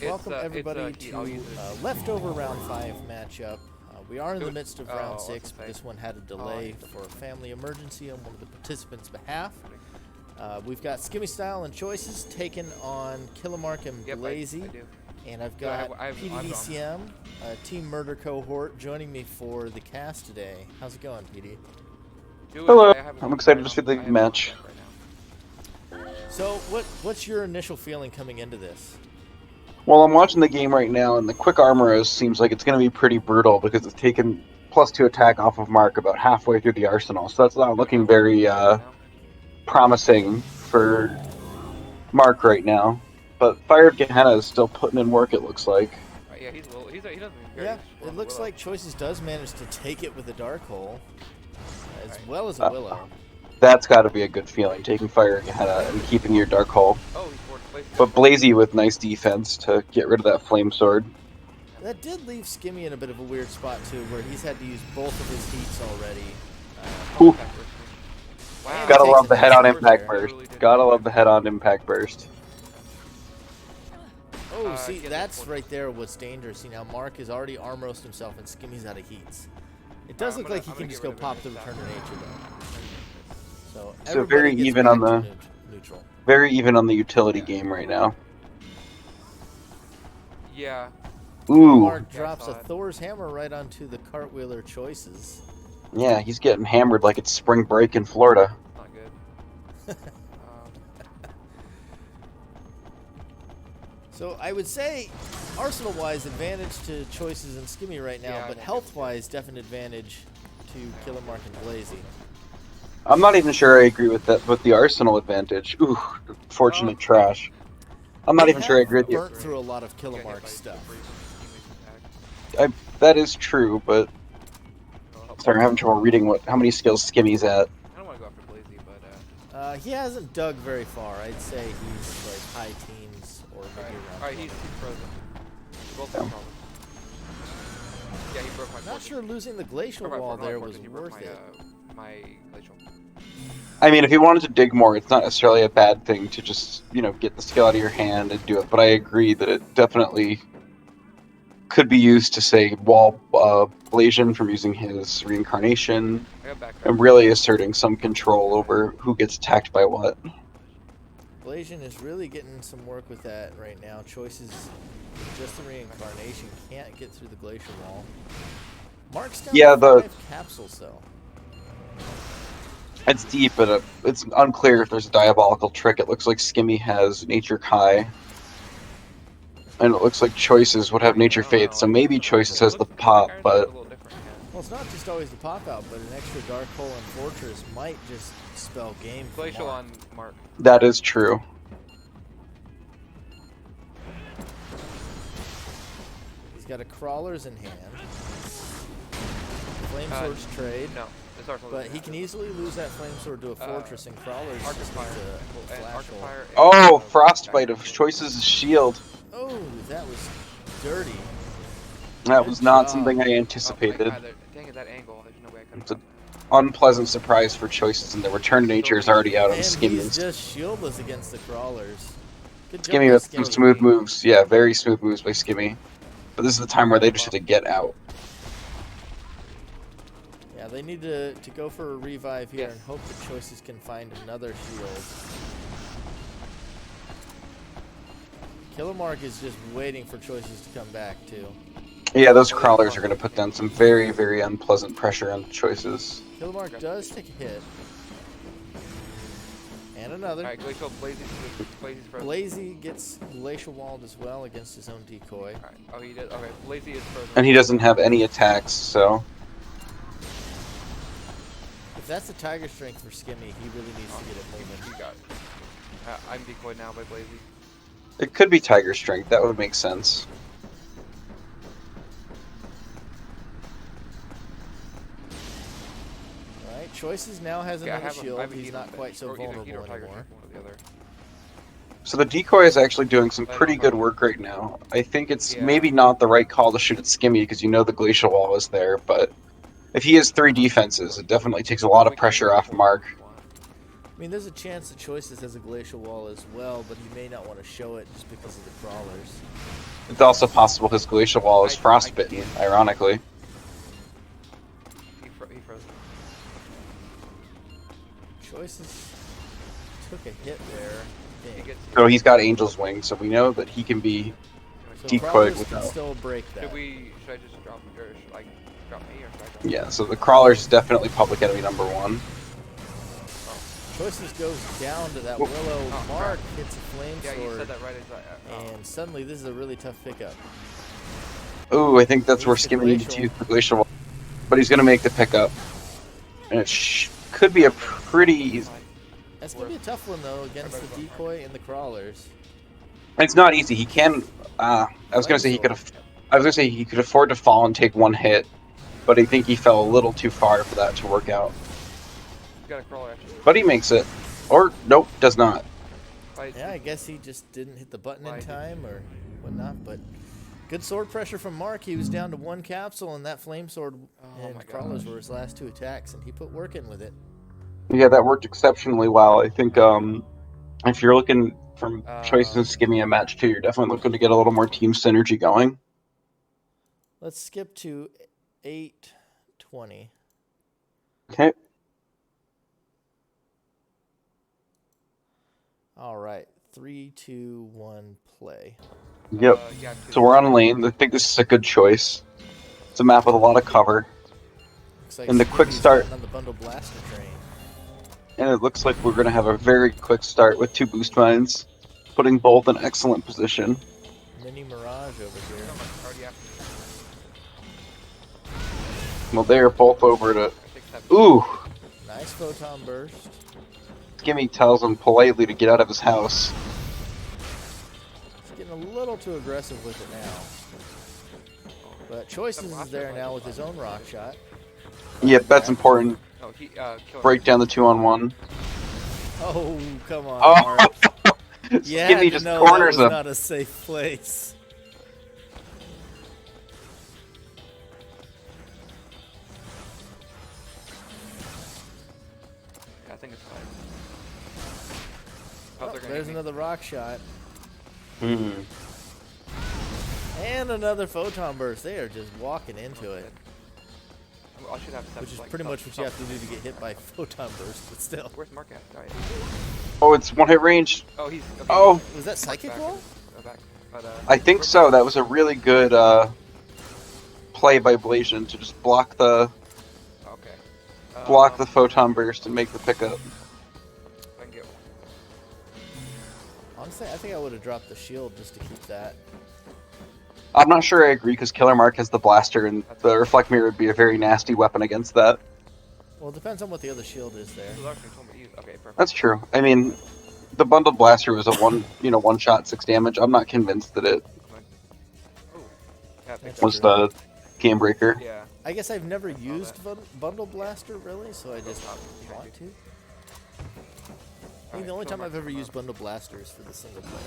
Welcome everybody to leftover round 5 matchup. We are in the midst of round 6, but this one had a delay for a family emergency on one of the participants' behalf. We've got Skimmy Style and Choices taken on Killermark and Blazy. And I've got PDDCM, Team Murder Cohort, joining me for the cast today. How's it going, PD? Hello. I'm excited to see the match. So, what's your initial feeling coming into this? Well, I'm watching the game right now, and the quick armor seems like it's going to be pretty brutal because it's taken +2 attack off of Mark about halfway through the arsenal. So that's not looking very promising for Mark right now. But Fire of Gehenna is still putting in work, it looks like. Yeah, he doesn't. Yeah, it looks like Choices does manage to take it with a Dark Hole, as well as a Willow. That's got to be a good feeling, taking Fire of Gehenna and keeping your Dark Hole. Oh, he's forward place. But Blazy with nice defense to get rid of that Flame Sword. That did leave Skimmy in a bit of a weird spot, too, where he's had to use both of his heats already. Wow. Gotta love the head-on impact burst. Gotta love the head-on impact burst. Oh, see, that's right there what's dangerous. See, now Mark has already arm roasted himself, and Skimmy's out of heats. It does look like he can just go pop the Return to Nature, though. So very even on the neutral. Very even on the utility game right now. Yeah. Ooh. Mark drops a Thor's hammer right onto the Cartwheeler Choices. Yeah, he's getting hammered like it's spring break in Florida. Not good. So I would say, arsenal-wise, advantage to Choices and Skimmy right now, but health-wise, definite advantage to Killermark and Blazy. I'm not even sure I agree with that, with the arsenal advantage. Ooh, fortunate trash. I'm not even sure I agree with you. Burnt through a lot of Killermark stuff. That is true, but sorry, I'm having trouble reading how many skills Skimmy's at. I don't want to go after Blazy, but he hasn't dug very far. I'd say he's like high teens or maybe around. Alright, he's frozen. Both of them. Yeah, he broke my. Not sure losing the glacial wall there was worth it. My glacial. I mean, if you wanted to dig more, it's not necessarily a bad thing to just, get the skill out of your hand and do it. But I agree that it definitely could be used to, say, wall Blazion from using his reincarnation and really asserting some control over who gets attacked by what. Blazion is really getting some work with that right now. Choices, just the reincarnation, can't get through the glacial wall. Mark's down to 5 capsules, though. It's deep, but it's unclear if there's a diabolical trick. It looks like Skimmy has Nature Kai. And it looks like Choices would have Nature Faith, so maybe Choices has the pop, but... Well, it's not just always the pop-out, but an extra Dark Hole and Fortress might just spell game for Glacial Mark. on Mark. That is true. He's got a Crawlers in hand. Flame Sword's trade. No. But he can easily lose that Flame Sword to a Fortress, and Crawlers just needs a flash hole. Oh, Frostbite of Choices' shield. Oh, that was dirty. That was not something I anticipated. Dang it, that angle. There's no way I could. It's an unpleasant surprise for Choices, and the Return to Nature is already out on Skimmy. He's just shieldless against the Crawlers. Good job Skimmy with some smooth moves. Yeah, very smooth moves by Skimmy. But this is the time where they just have to get out. Yeah, they need to go for a revive here and hope that Choices can find another shield. Killermark is just waiting for Choices to come back, too. Yeah, those Crawlers are going to put down some very, very unpleasant pressure on Choices. Killermark does take a hit. And another. Alright, Glacial, Blazy's frozen. Blazy gets glacial walled as well against his own decoy. Alright, oh, he did. Okay, Blazy is frozen. And he doesn't have any attacks, so... If that's a Tiger Strength for Skimmy, he really needs to get it moving. He got it. I'm decoyed now by Blazy. It could be Tiger Strength, that would make sense. Alright, Choices now has another shield. He's not quite so vulnerable anymore. So the decoy is actually doing some pretty good work right now. I think it's maybe not the right call to shoot at Skimmy because you know the glacial wall is there, but if he has 3 defenses, it definitely takes a lot of pressure off Mark. I mean, there's a chance that Choices has a glacial wall as well, but he may not want to show it just because of the crawlers. It's also possible his glacial wall is frostbitten, ironically. He froze. Choices took a hit there. He gets. So he's got Angel's Wing, so we know that he can be So decoyed crawlers can without. still break that. Should I just drop, or should I drop me, or should I drop? Yeah, so the crawler's definitely public enemy number 1. Choices goes down to that Whoa. Willow. Oh, Mark crap. hits a flame Yeah, you sword, said that right as and suddenly this is a really tough pickup. Ooh, I think that's where He's the Skimmy needs to glacial. use the glacial wall. But he's going to make the pickup. And it could be a pretty... That's gonna be a tough one though against the decoy and the crawlers. It's not easy. He can... I was going to say he could... I was going to say he could afford to fall and take 1 hit. But I think he fell a little too far for that to work out. got a crawler actually. But he makes it. Or, nope, does not. Yeah, I guess he just didn't hit the button in time or whatnot, but good sword pressure from Mark. He was down to 1 capsule, and that flame sword and crawlers were his last 2 attacks, and he put work in with it. Yeah, that worked exceptionally well. I think if you're looking for Choices and Skimmy in match 2, you're definitely looking to get a little more team synergy going. Let's skip to 8:20. Okay. All right, 3, 2, 1, play. Yep. Yeah, So we're on lane. I think this is a good choice. It's a map with a lot of cover. Looks like And the quick Skimmy's start. getting on the bundle blaster train. And it looks like we're going to have a very quick start with 2 boost mines, putting both in excellent position. Mini Mirage over here. already after. Well, they are both over to... 6, 7. Ooh! Nice photon burst. Skimmy tells him politely to get out of his house. He's getting a little too aggressive with it now. But Choices is there now with his own rock shot. Yep, that's important. Oh, he killed Break down the 2-on-1. Oh, come on, Oh! Mark. You had Skimmy to just know that corners was him. not a safe place. Yeah, I think it's fine. Oh, they're gonna there's hit me. another rock shot. Hmm. And another photon burst. They are just walking into it. I should have 7, Which is like, pretty much what you have to do to get hit by photon burst, but still. Where's Mark at? Alright. Oh, it's 1-hit range. Oh, he's. Okay, Oh! Was that psychic back. wall? Back. But, I think so. That was a really good play by Blazion to just block the Okay. photon burst and make the pickup. If I can get one. Honestly, I think I would have dropped the shield just to keep that. I'm not sure I agree because Killermark has the blaster and the reflect mirror would be a very nasty weapon against that. Well, it depends on what the other shield is there. Who's actually told me to use- Okay, perfect. That's true. I mean, the bundled blaster was a one shot 6 damage. I'm not convinced that it Oh. Yeah, That's was true. the game breaker. Yeah. I guess I've never used bundle blaster really, so I just Oh, want to. I think Alright, the only time Killermark I've ever come used up. bundle blaster is for the single player.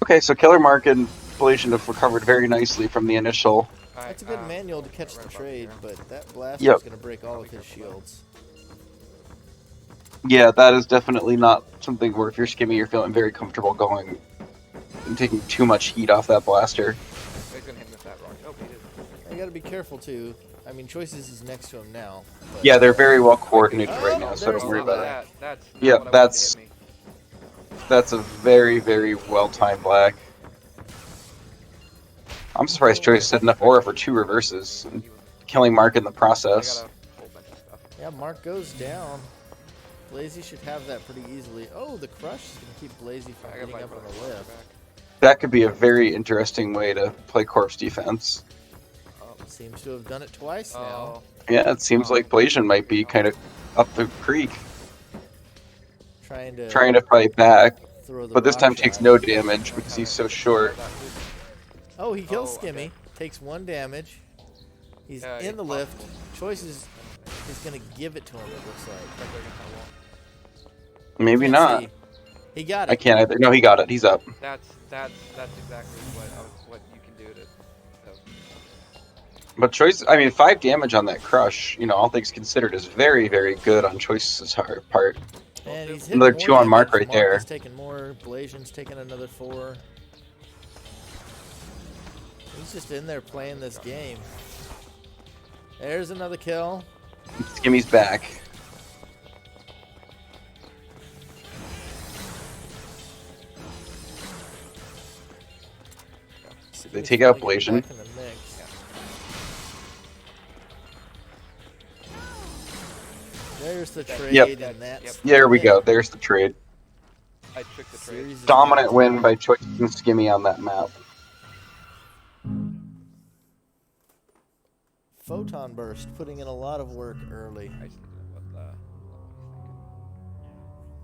Okay, so Killermark and Blazion have recovered very nicely from the initial. Alright, That's a good manual to catch the right above trade, here. but that blaster Yep. is going to break all of his shields. Yeah, that is definitely not something where if you're Skimmy, you're feeling very comfortable going and taking too much heat off that blaster. He's gonna hit me with that rock. Oh, he did. You got to be careful too. I mean, Choices is next to him now. But Yeah, they're very well coordinated Oh, right now, so there's don't worry the about it. black. That's not Yeah, what I wanted to that's- hit me. That's a very, very well timed black. I'm surprised Choice set enough aura for 2 reverses, and killing Mark in the I got process. a whole bunch of stuff. Yeah, Mark goes down. Blazy should have that pretty easily. Oh, the crush is going to keep Blazy from I got getting up on the lift. That could be a very interesting way to play corpse defense. Seems to have done it twice now. Oh, Yeah, it seems like Blazion might be kind of up the creek, Trying trying to fight back, throw the but this rock time takes shot. no damage because he's so short. Oh, he kills Oh, Skimmy. okay. Takes 1 damage. He's Yeah, in the he lift. Choices is going to give it to him, it looks like. Maybe Can't not. see. He got it. I can't either. No, he got it. He's up. That's exactly what you can do to. But Choice, I mean, 5 damage on that crush, you know, all things considered, is very, very good on Choice's part. And he's Another hitting 2 more on Mark damage. right there. Mark is taking more. Blazian's taking another 4. He's just in there playing this game. There's another kill. Skimmy's back. They take out Blazian. There's the trade, Yep. and that's There we go. There's the trade. I tricked the trade. Dominant win by Choice and Skimmy on that map. Photon Burst putting in a lot of work early.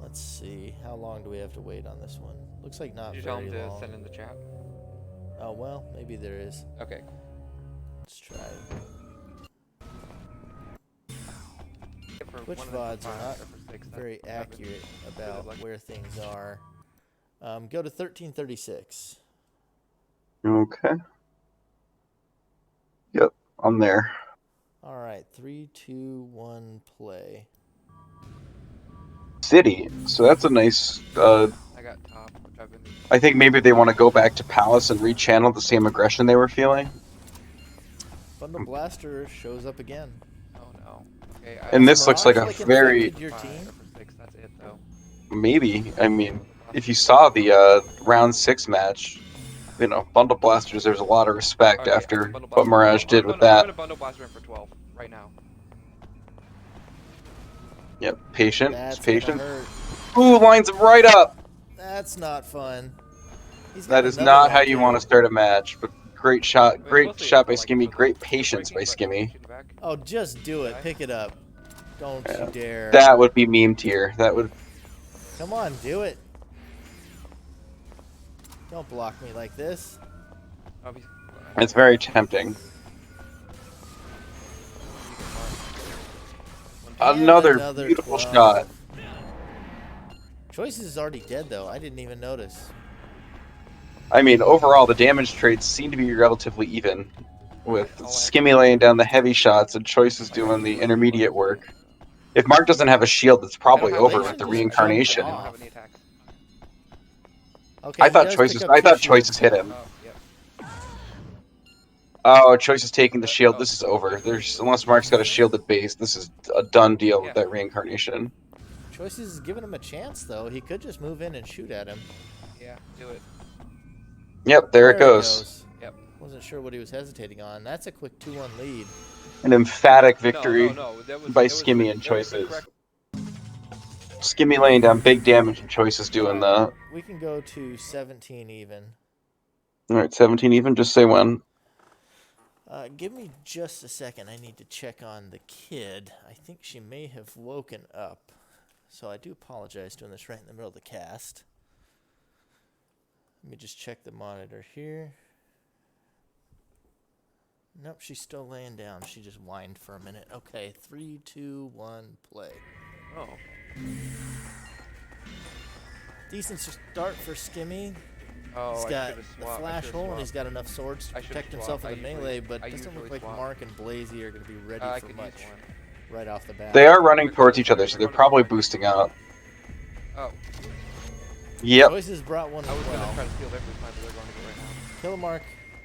Let's see. How long do we have to wait on this one? Looks like not very long. Did you tell him to send in the chat? Oh, well, maybe there is. Okay. Let's try it. Twitch VODs are not very accurate about where things are. Go to 1336. Okay. Yep, I'm there. All right, 3, 2, 1, play. City. So that's a nice. I got top. I think maybe they want to go back to Palace and rechannel the same aggression they were feeling. Bundle Blaster shows up again. Oh no. Okay, and this looks like a very. Your team? That's it, though. Maybe. I mean, if you saw the round 6 match, you know, Bundle Blasters, there's a lot of respect after what Mirage did with that. I'm gonna Bundle Blaster in for 12 right now. Yep, patient. That's patient. Ooh, lines him right up. That's not fun. That is not how you want to start a match. But great shot. Great shot by Skimmy. Great patience by Skimmy. Oh, just do it. Pick it up. Don't you dare. That would be meme tier. That would. Come on, do it. Don't block me like this. It's very tempting. Another beautiful 12. shot. Choices is already dead, though. I didn't even notice. I mean, overall, the damage trades seem to be relatively even, with Skimmy laying down the heavy shots and Choices doing the intermediate work. If Mark doesn't have a shield, it's probably over with the reincarnation. Okay, I thought Choices hit him. Oh, Choice is taking the shield. This is over. Unless Mark's got a shielded base, this is a done deal with that reincarnation. Choices is giving him a chance, though. He could just move in and shoot at him. Yeah, do it. Yep, there it goes. Yep. Wasn't sure what he was hesitating on. That's a quick 2-1 lead. An emphatic victory by that Skimmy and Choices. Skimmy laying down big damage and Choices doing the... We can go to 17 even. Alright, 17 even. Just say when. Give me just a second. I need to check on the kid. I think she may have woken up. So I do apologize doing this right in the middle of the cast. Let me just check the monitor here. Nope, she's still laying down. She just whined for a minute. Okay, 3, 2, 1, play. Oh. Decent start for Skimmy. Oh, he's got the flash hole and he's got enough swords to protect himself in the melee, but it doesn't look like Mark and Blazy are going to be ready for much right off the bat. They are running towards each other, so they're probably boosting out. Oh. Yep. Choices brought one as well. Try to steal their boost mine, but they're going to get right now. Killermark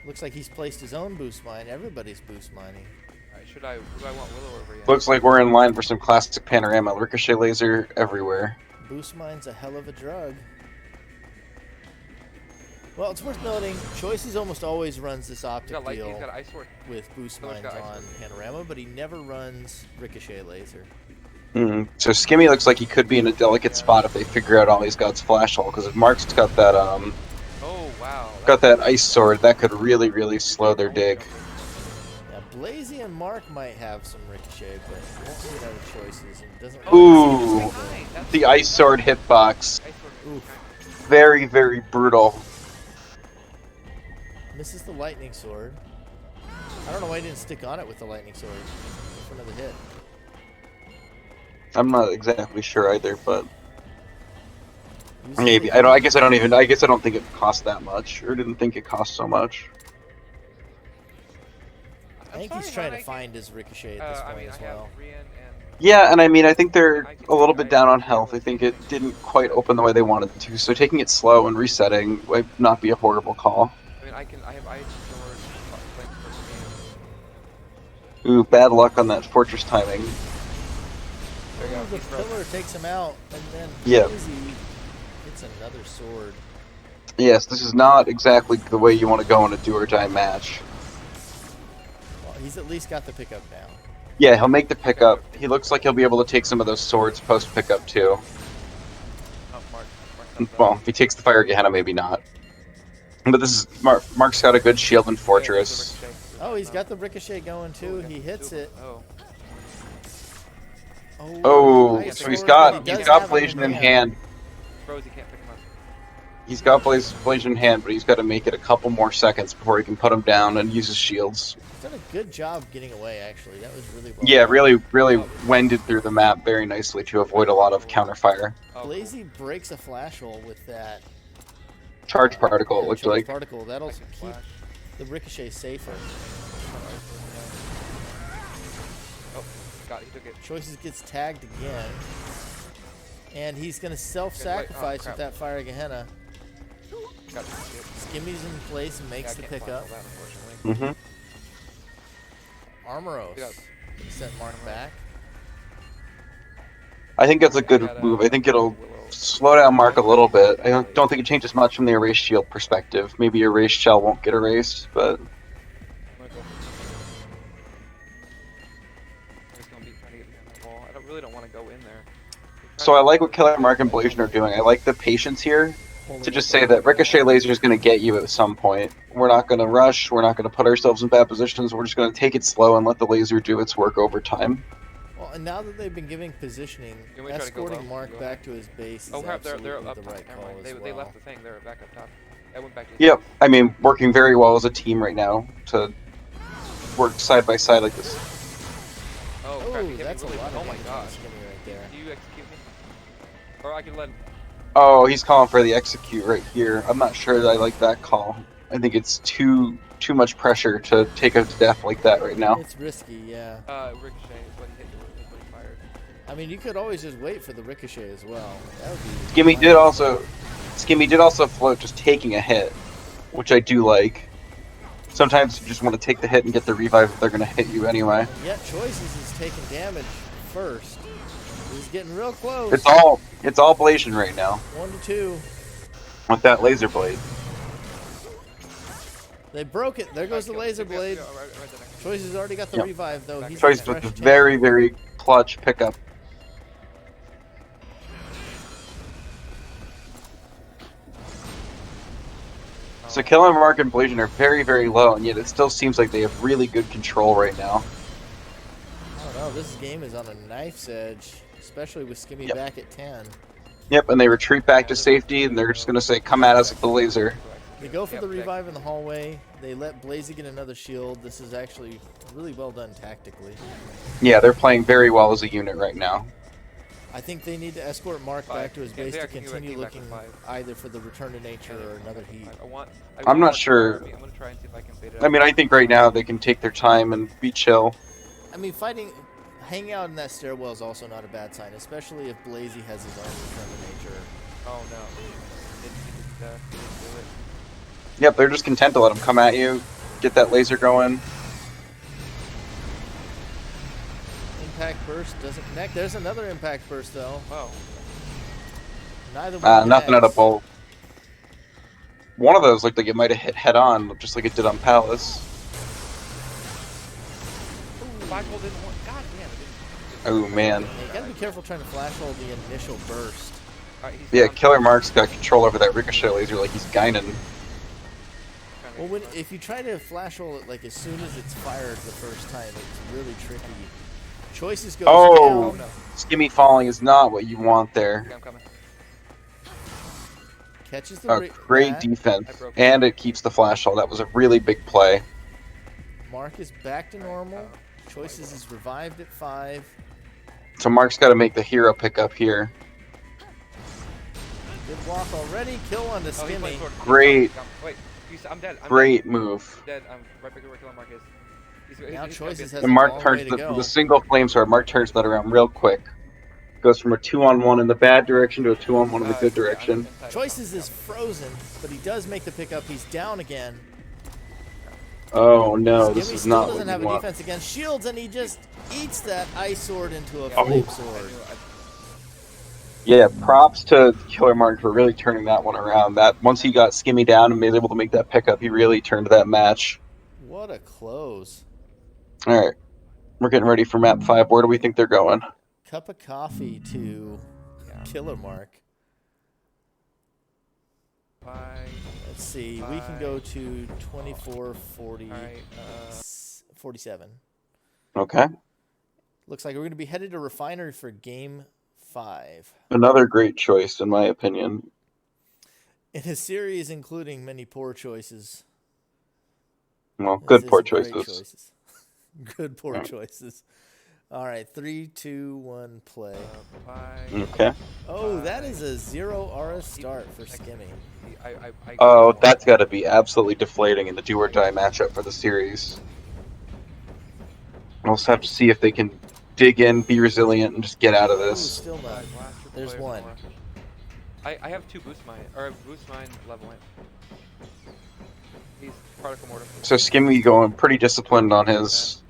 looks like he's placed his own boost mine. Everybody's boost mining. Alright, who do I want Willow over yet? Looks like we're in line for some classic panorama. Ricochet laser everywhere. Boost mine's a hell of a drug. Well, it's worth noting, Choices almost always runs this optic deal with boost mines on panorama, but he never runs Ricochet laser. So Skimmy looks like he could be in a delicate spot if they figure out Ollie's God's flash hole, because if Mark's got that oh wow, got that ice sword, that could really, really slow their dig. Yeah, Blazy and Mark might have some Ricochet, but you won't see it out of Choices. And it doesn't Ooh, the ice sword hitbox. Very, very brutal. Misses the lightning sword. I don't know why he didn't stick on it with the lightning sword for another hit. I'm not exactly sure either, but maybe. I guess I don't think it cost that much, or didn't think it cost so much. I think he's trying to find his ricochet at this point as well. Yeah, and I mean, I think they're a little bit down on health. I think it didn't quite open the way they wanted to, so taking it slow and resetting would not be a horrible call. I mean, I have ice sword playing first game. Ooh, bad luck on that fortress timing. There you go. The pillar takes him out, and then Yeah. Blazy hits another sword. Yes, this is not exactly the way you want to go in a do-or-die match. Well, he's at least got the pickup now. Yeah, he'll make the pickup. He looks like he'll be able to take some of those swords post-pickup, too. Oh, Mark. Well, if he takes the Fire Gehenna, maybe not. But this is... Mark's got a good shield and fortress. Oh, he's got the ricochet going, too. He hits it. Oh, nice so he's sword, got but he does have Blazing him in hand. Rosie can't pick him up. He's got Blazing in hand, but he's got to make it a couple more seconds before he can put him down and use his shields. He's done a good job getting away, actually. That was really well Yeah, done. really wended through the map very nicely to avoid a lot of counterfire. Blazy breaks a flash hole with that Charge particle, it looked charge like. particle. That'll keep the ricochet safer. Oh, God, he took it. Choices gets tagged again. And he's going to self-sacrifice with that Fire Gehenna. Got it. Skimmy's in place, makes the pickup. Mm-hmm. Armoros sent Mark back. I think that's a good move. I think it'll slow down Mark a little bit. I don't think it changes much from the erased shield perspective. Maybe erased shell won't get erased, but... I really don't want to go in there. So I like what Killermark and Blazion are doing. I like the patience here to just say that Ricochet Laser is going to get you at some point. We're not going to rush. We're not going to put ourselves in bad positions. We're just going to take it slow and let the laser do its work over time. Well, and now that they've been giving positioning, escorting Mark back to his base is absolutely they're up the right top. call as They well. left the thing. They're back up top. I went back to Yep. I mean, working very well as a team right now to work side by side like this. Oh, crap, Oh, that's a lot of oh my damage god. on Skimmy right there. Do you execute me? Or I can let him. Oh, he's calling for the execute right here. I'm not sure that I like that call. I think it's too much pressure to take a death like that right now. It's risky, yeah. Ricochet is what he hit you with, what he fired. I mean, you could always just wait for the ricochet as well. That would be Skimmy did also float just taking a hit, which I do like. Sometimes you just want to take the hit and get the revive if they're going to hit you anyway. Yet Choices is taking damage first. He's getting real close. It's all Blazion right now 1 to 2. with that laser blade. They broke it. There goes the laser blade. Choices already got the revive though. He's Choice with a very, very clutch pickup. So Killermark and Blazion are very, very low, and yet it still seems like they have really good control right now. I don't know. This game is on a knife's edge, especially with Skimmy back at 10. Yep, and they retreat back to safety, and they're just going to say, come at us with the laser. They go for the revive in the hallway. They let Blazy get another shield. This is actually really well done tactically. Yeah, they're playing very well as a unit right now. I think they need to escort Mark back to his base to continue looking either for the return to nature or another heat. I'm not sure. I'm gonna try and see if I can bait it I mean, I think right now they can take their time and be chill. I mean, hanging out in that stairwell is also not a bad sign, especially if Blazy has his own return to nature. Oh no. He didn't do it. Yep, they're just content to let them come at you, get that laser going. Impact burst doesn't connect. There's another impact burst though. Oh. Neither one Nothing at a connects. bolt. One of those looked like it might have hit head on, just like it did on Palace. The black hole didn't work. God damn it. Oh man. Yeah, you gotta be careful trying to flash hold the initial burst. Yeah, Killermark's got control over that ricochet laser like he's Guinan. Well, if you try to flash roll it like as soon as it's fired the first time, it's really tricky. Choices goes Oh, down. Skimmy falling is not what you want there. Okay, I'm coming. Catches the Great defense, and it keeps the flash hole. That was a really big play. Mark is back to normal. Choices is revived at 5. So Mark's got to make the hero pickup here. Good walk already. Kill on the Skimmy. Great. Wait, I'm dead. Great move. Dead. I'm right back where Killermark is. Now Choices has And a Mark long turns way to go. the single flamethrower. Mark turns that around real quick. Goes from a 2-on-1 in the bad direction to a 2-on-1 in the good direction. Choices is frozen, but he does make the pickup. He's down again. Oh no, this Skimmy is still not doesn't what have you a want. defense against shields, and he just eats that ice sword into a Oh. flame sword. Yeah, props to Killermark for really turning that one around. That once he got Skimmy down and was able to make that pickup, he really turned that match. What a close. All right, we're getting ready for map 5. Where do we think they're going? Cup of coffee to Killermark. Let's see. We can go to 24, 40, 47. Okay. Looks like we're going to be headed to Refinery for Game 5. Another great choice, in my opinion. In a series including many poor choices. Well, good poor Great choices. choices. Good poor choices. All right, 3, 2, 1, play. Okay. Oh, that is a 0 aura start for Skimmy. Oh, that's got to be absolutely deflating in the do or die matchup for the series. We'll also have to see if they can dig in, be resilient, and just get out of Ooh, this. still nothing. There's one. I have 2 boost mine, or boost mine leveling. He's particle mortar. So Skimmy going pretty disciplined on his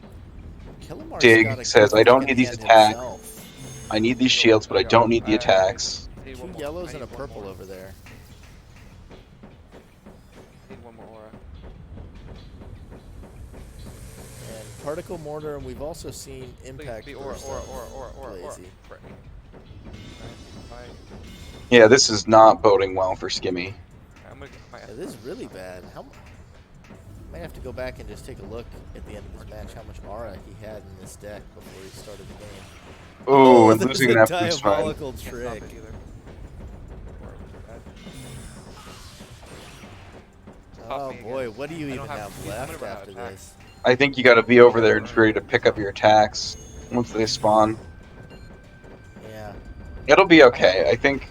Killermark's dig. got a Says, I good don't look need at these hand attacks. himself. I need these shields, but I don't need the attacks. 2 yellows and a purple over there. Need one more aura. And particle mortar, and we've also seen impact. Aura. Blazy. Yeah, this is not boding well for Skimmy. Yeah, this is really bad. Might have to go back and just take a look at the end of this match how much aura he had in this deck before he started the game. Oh, and there's losing a that boost mine. diabolical trick. Oh boy, what do you even have left after this? I think you got to be over there and ready to pick up your attacks once they spawn. Yeah. It'll be okay. I think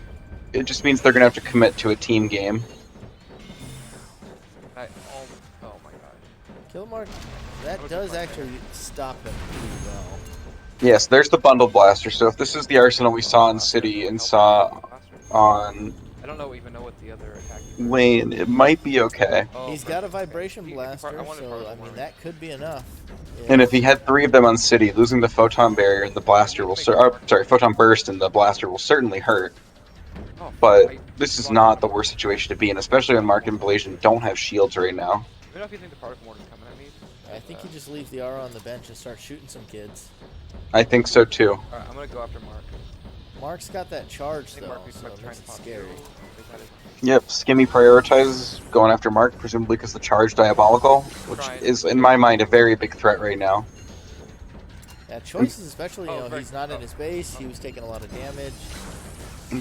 it just means they're gonna have to commit to a team game. Oh my god. Killermark, that does actually stop him pretty well. Yes, there's the bundle blaster. So if this is the arsenal we saw in City and saw on I don't even know what the other attack is. Lane, it might be okay. He's got a vibration blaster, so I mean that could be enough. And if he had 3 of them on City, losing the photon barrier and the blaster will photon burst and the blaster will certainly hurt. But this is not the worst situation to be in, especially when Mark and Blazion don't have shields right now. Let me know if you think the particle mortar is coming at me. I think he just leaves the aura on the bench and starts shooting some kids. I think so too. Alright, I'm gonna go after Mark. Mark's got that charge though, so it makes it scary. Yep, Skimmy prioritizes going after Mark, presumably because the charge diabolical, which is in my mind a very big threat right now. Yeah, choices, especially, he's not in his base, he was taking a lot of damage.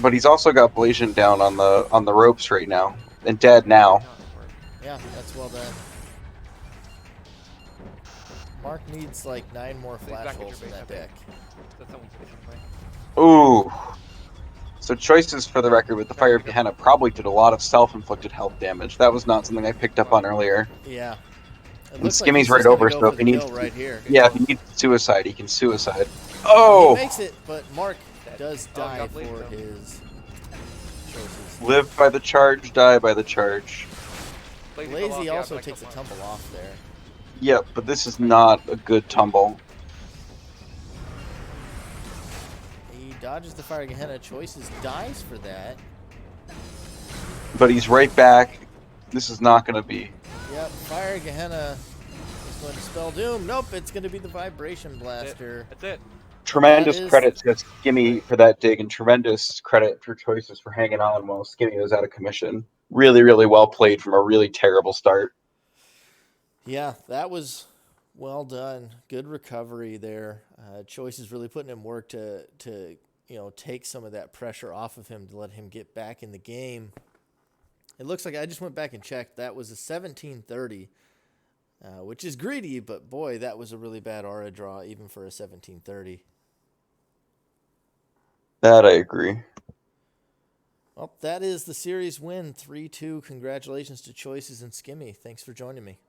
But he's also got Blazion down on the ropes right now, and dead now. Yeah, that's well done. Mark needs like 9 more flash holes in that deck. Ooh. So choices for the record with the Fire of Gehenna probably did a lot of self-inflicted health damage. That was not something I picked up on earlier. Yeah. And Skimmy's right over, so if he needs right here. Yeah, if he needs suicide, he can suicide. Oh! He makes it, but Mark does die for his choices. Live by the charge, die by the charge. Blazy also takes a tumble off there. Yep, but this is not a good tumble. He dodges the Fire Gehenna, choices, dies for that. But he's right back. This is not going to be... Yep, Fire Gehenna is going to spell doom. Nope, it's going to be the Vibration Blaster. That's it. Tremendous credit to Skimmy for that dig, and tremendous credit for choices for hanging on while Skimmy was out of commission. Really, really well played from a really terrible start. Yeah, that was well done. Good recovery there. Choices really putting in work to take some of that pressure off of him to let him get back in the game. It looks like I just went back and checked. That was a 1730, which is greedy, but boy, that was a really bad aura draw even for a 1730. That I agree. Well, that is the series win, 3-2. Congratulations to Choices and Skimmy. Thanks for joining me.